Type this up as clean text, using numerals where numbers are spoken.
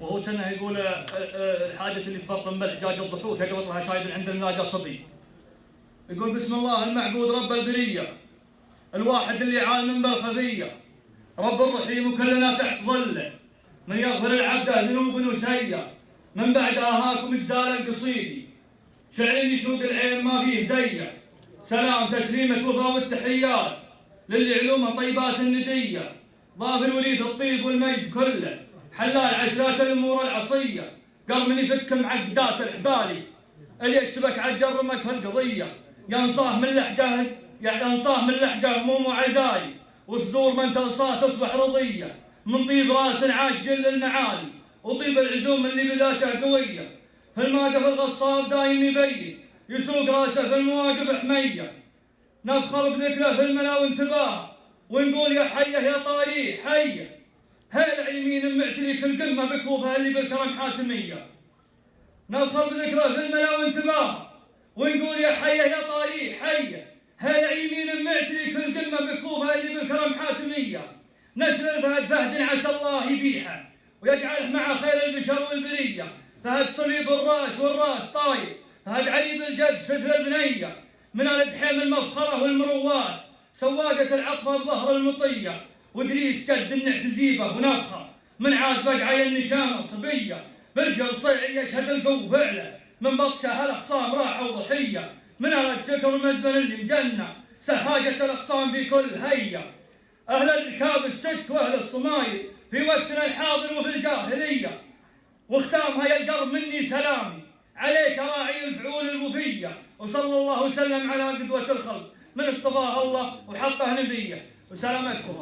وهو كانه يقول الحاجة اللي في بطن بالحجاج الضحوك يقلط لها شايب عند الملاقى صبي. يقول بسم الله المعبود رب البرية الواحد اللي عالم بالخفية رب الرحيم وكلنا تحت ظله من يغفر العبد ذنوب وسيئة من بعد آهاكم إجزال القصيدي شعري يشوق العين ما فيه زيه سلام تسليمة وفا والتحيات للي علومه طيبات الندية ضاف الوريث الطيب والمجد كله حلال عشرات الأمور العصية قال من يفك معقدات الحبالي اللي يكتبك عجرمك في القضية ينصاه من لحقه هموم وعزاي وصدور من تلصاه تصبح رضية من طيب راس عاشق للمعالي وطيب العزوم اللي بذاته قوية في المواقف الغصاب دايم يبين يسوق راسه في المواقف حمية نفخر بذكره في الملا وانتباه ونقول يا حيه يا طاري حيه هيل عيمين معتلي كل قمه بكوفها اللي بالكرم حاتميه نفخر بذكره في الملا وانتباه ونقول يا حيه يا طاري حيه هيل عيمين معتلي كل قمه بكوفها اللي بالكرم حاتميه نسل الفهد فهد عسى الله يبيحه ويجعله مع خير البشر والبريه فهد صليب الراس والراس طاير فهد علي بالجد ستر البنيه من الدحيم المفخره والمروات سواقة العطفة الظهر المطية ودريس جد النعتزيبة ونفخة من عاد بقعي النشامة صبية برجل صيعي يشهد القوة فعله من بطشة الأقصام راحة وضحية من الشكر المزمن اللي مجنة سهاجة الأقصام في كل هية أهل الركاب الست وأهل الصمايل في وقتنا الحاضر وفي الجاهلية واختامها يا القرب مني سلامي عليك راعي الفعول الوفية وصلى الله وسلم على قدوة الخلق من اصطفاه الله وحطه نبيه وسلامتكم.